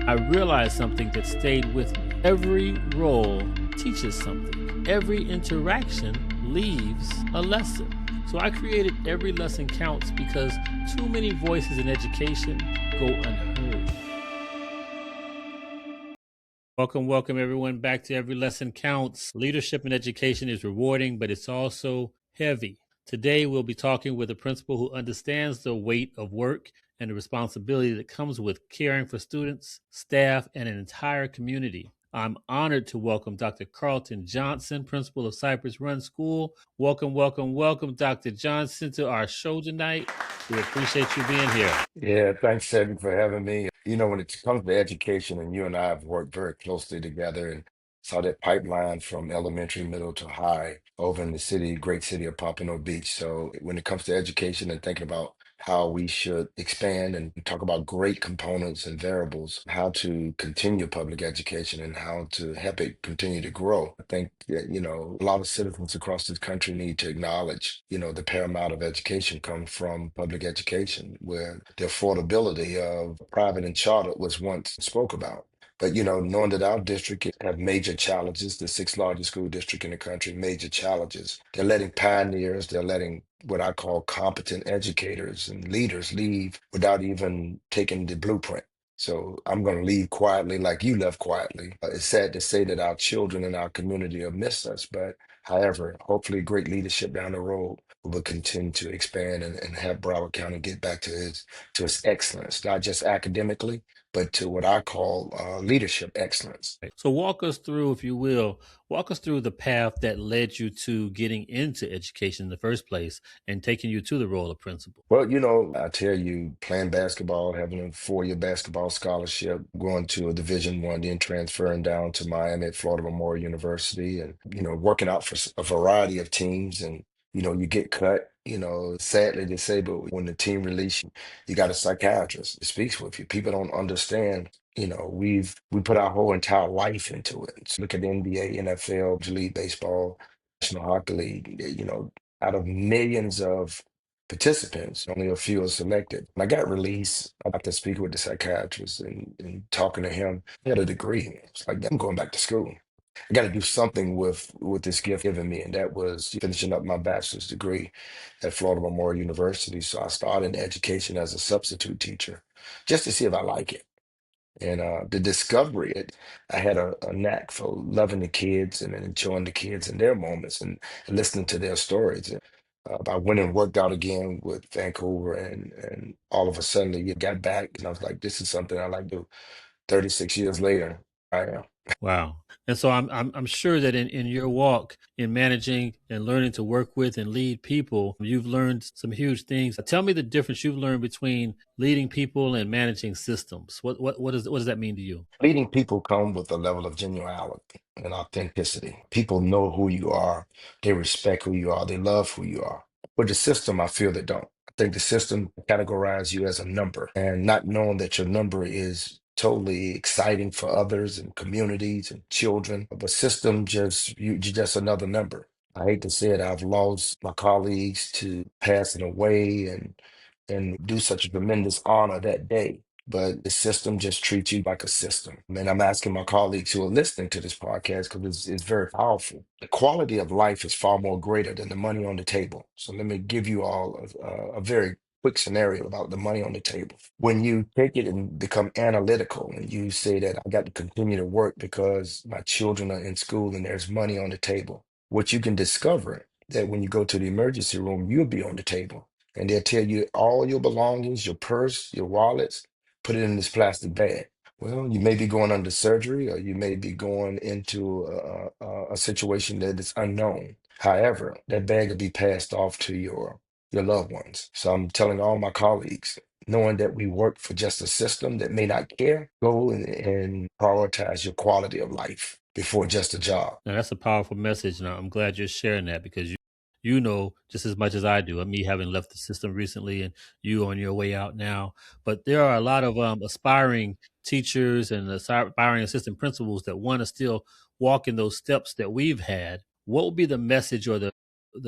I realized something that stayed with me. Every role teaches something. Every interaction leaves a lesson. So I created Every Lesson Counts because too many voices in education go unheard. Welcome everyone back to Every Lesson Counts. Leadership in education is rewarding, but it's also heavy. Today, we'll be talking with a principal who understands the weight of work and the responsibility that comes with caring for students, staff, and an entire community. I'm honored to welcome Dr. Karlton Johnson, principal of Cypress Run School. Welcome, Dr. Johnson, to our show tonight. We appreciate you being here. Yeah, thanks, Shedrick, for having me. You know, when it comes to education, and you and I have worked very closely together and saw that pipeline from elementary, middle to high over in the city, great city of Pompano Beach. So when it comes to education and thinking about how we should expand and talk about great components and variables, how to continue public education and how to help it continue to grow. I think that, a lot of citizens across this country need to acknowledge, the paramount of education comes from public education, where the affordability of private and charter was once spoke about. But knowing that our district have major challenges, the sixth largest school district in the country, major challenges. They're letting pioneers, they're letting what I call competent educators and leaders leave without even taking the blueprint. So I'm going to leave quietly like you left quietly. It's sad to say that our children and our community have missed us, but however, hopefully great leadership down the road will continue to expand and have Broward County get back to its excellence, not just academically, but to what I call leadership excellence. So walk us through, if you will, walk us through the path that led you to getting into education in the first place and taking you to the role of principal. Well, I tell you, playing basketball, having a four-year basketball scholarship, going to a Division I, then transferring down to Miami at Florida Memorial University, and working out for a variety of teams, and you get cut. Sadly to say, but when the team release you, you got a psychiatrist that speaks with you. People don't understand. We put our whole entire life into it. So look at the NBA, NFL, Major League Baseball, National Hockey League. Out of millions of participants, only a few are selected. When I got released, I got to speak with the psychiatrist and talking to him. He had a degree. It's like, I'm going back to school. I got to do something with this gift given me, and that was finishing up my bachelor's degree at Florida Memorial University. So I started in education as a substitute teacher just to see if I like it. And the discovery, I had a knack for loving the kids and enjoying the kids and their moments and listening to their stories. I went and worked out again with Vancouver, and all of a sudden, you got back, and I was like, this is something I like to do. 36 years later, I am. Wow. And so I'm sure that in your walk in managing and learning to work with and lead people, you've learned some huge things. Tell me the difference you've learned between leading people and managing systems. What does that mean to you? Leading people come with a level of genuality and authenticity. People know who you are, they respect who you are, they love who you are. But the system, I feel they don't. I think the system categorizes you as a number, and not knowing that your number is totally exciting for others and communities and children. But system you're just another number. I hate to say it, I've lost my colleagues to passing away and do such a tremendous honor that day, but the system just treats you like a system. And I'm asking my colleagues who are listening to this podcast because it's very powerful. The quality of life is far more greater than the money on the table. So let me give you all a very quick scenario about the money on the table. When you take it and become analytical and you say that I got to continue to work because my children are in school and there's money on the table, what you can discover that when you go to the emergency room, you'll be on the table. And they'll tell you all your belongings, your purse, your wallets, put it in this plastic bag. Well, you may be going under surgery or you may be going into a situation that is unknown. However, that bag will be passed off to your loved ones. So I'm telling all my colleagues, knowing that we work for just a system that may not care, go and prioritize your quality of life before just a job. Now, that's a powerful message, and I'm glad you're sharing that because you know just as much as I do. Me having left the system recently, and you on your way out now. But there are a lot of aspiring teachers and aspiring assistant principals that want to still walk in those steps that we've had. What would be the message or the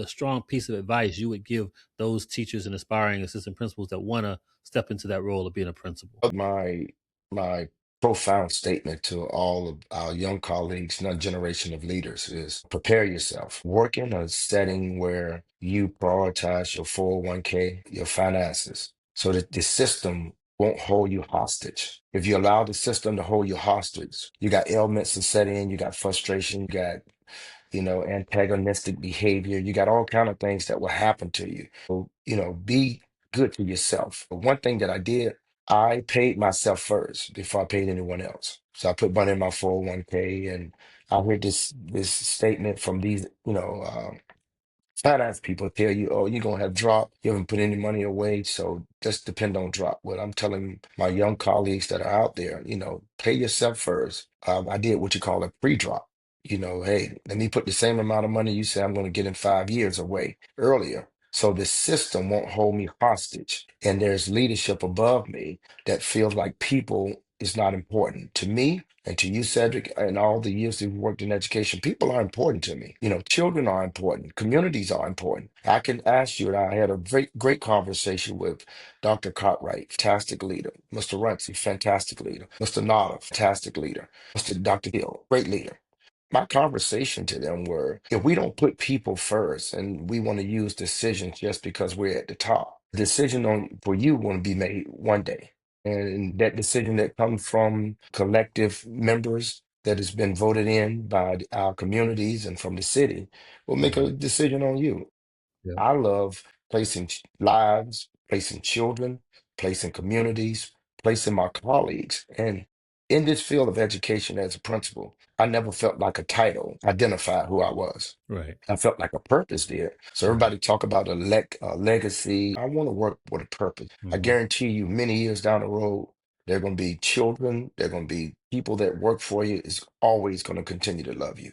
strong piece of advice you would give those teachers and aspiring assistant principals that want to step into that role of being a principal? My profound statement to all of our young colleagues, another generation of leaders is prepare yourself. Work in a setting where you prioritize your 401k, your finances, so that the system won't hold you hostage. If you allow the system to hold you hostage, you got ailments to set in, you got frustration, you got antagonistic behavior. You got all kind of things that will happen to you. So, be good to yourself. But one thing that I did, I paid myself first before I paid anyone else. So I put money in my 401k, and I heard this statement from these, finance people tell you, oh, you're gonna have drop. You haven't put any money away, so just depend on drop. What I'm telling my young colleagues that are out there, pay yourself first. I did what you call a pre-drop. Hey, let me put the same amount of money you say I'm going to get in 5 years away earlier. So the system won't hold me hostage. And there's leadership above me that feels like people is not important to me and to you, Cedric, and all the years that we worked in education. People are important to me. Children are important. Communities are important. I can ask you, and I had a great conversation with Dr. Cartwright, fantastic leader. Mr. Runcie, fantastic leader. Mr. Nada, fantastic leader. Mr. Dr. Hill, great leader. My conversation to them were, if we don't put people first and we want to use decisions just because we're at the top, decision on for you want to be made one day. And that decision that comes from collective members that has been voted in by our communities and from the city will make Mhm. a decision on you. Yeah. I love placing lives, placing children, placing communities, placing my colleagues. And in this field of education as a principal, I never felt like a title identified who I was. Right. I felt like a purpose there. So Right. everybody talk about a legacy. I want to work with a purpose. I Hmm. guarantee you, many years down the road, there are going to be children. There are going to be people that work for you. Is always going to continue to love you.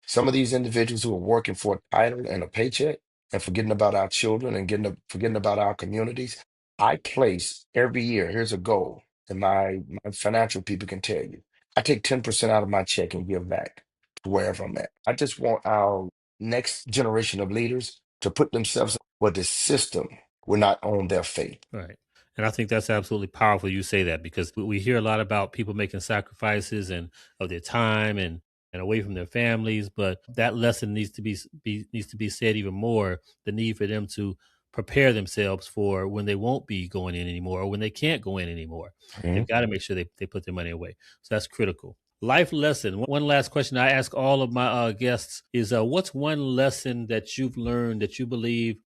Some of these individuals who are working for a title and a paycheck and forgetting about our children and forgetting about our communities. I place every year. Here's a goal, and my financial people can tell you. I take 10% out of my check and give back to wherever I'm at. I just want our next generation of leaders to put themselves where the system will not own their fate. Right. And I think that's absolutely powerful you say that, because we hear a lot about people making sacrifices and of their time and away from their families, but that lesson needs to needs to be said even more, the need for them to prepare themselves for when they won't be going in anymore or when they can't go in anymore. Mhm. They've got to make sure they put their money away. So that's critical. Life lesson. One last question I ask all of my guests is what's one lesson that you've learned that you believe,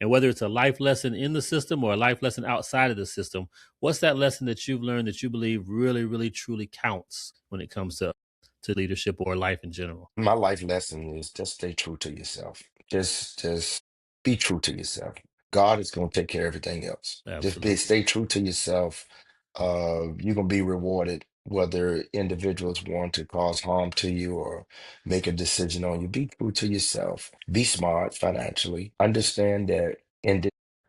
and whether it's a life lesson in the system or a life lesson outside of the system, what's that lesson that you've learned that you believe really, really, truly counts when it comes to leadership or life in general? My life lesson is just stay true to yourself. Just be true to yourself. God is going to take care of everything else. Just Absolutely. stay true to yourself. You're going to be rewarded, whether individuals want to cause harm to you or make a decision on you. Be true to yourself. Be smart financially. Understand that in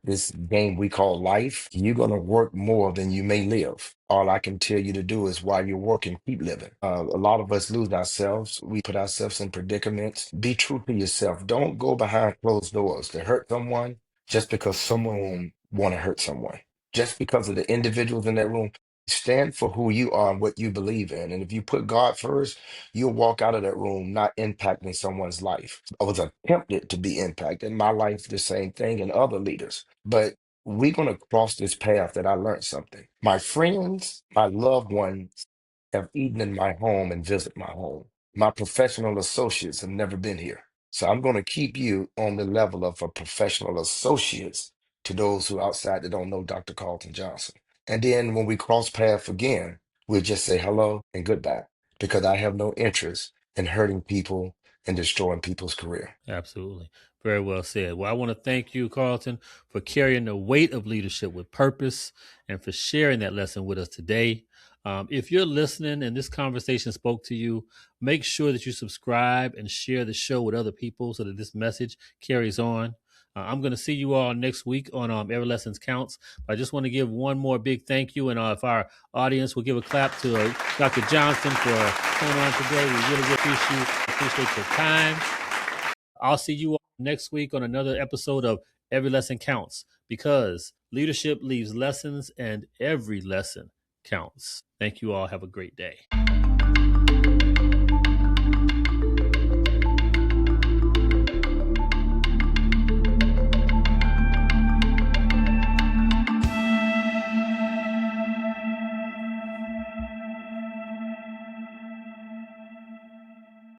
this game we call life, you're going to work more than you may live. All I can tell you to do is while you're working, keep living. A lot of us lose ourselves. We put ourselves in predicaments. Be true to yourself. Don't go behind closed doors to hurt someone just because someone want to hurt someone. Just because of the individuals in that room, stand for who you are and what you believe in. And if you put God first, you'll walk out of that room not impacting someone's life. I was attempted to be impacted. In my life, the same thing, and other leaders. But we're going to cross this path that I learned something. My friends, my loved ones have eaten in my home and visit my home. My professional associates have never been here. So I'm going to keep you on the level of a professional associates to those who outside that don't know Dr. Karlton Johnson. And then when we cross paths again, we'll just say hello and goodbye because I have no interest in hurting people and destroying people's career. Absolutely. Very well said. Well, I want to thank you, Carlton, for carrying the weight of leadership with purpose and for sharing that lesson with us today. If you're listening and this conversation spoke to you, make sure that you subscribe and share the show with other people so that this message carries on. I'm going to see you all next week on Every Lessons Counts. But I just want to give one more big thank you. And if our audience will give a clap to Dr. Johnson for coming on today, we really, really appreciate your time. I'll see you all next week on another episode of Every Lesson Counts, because leadership leaves lessons and every lesson counts. Thank you all. Have a great day.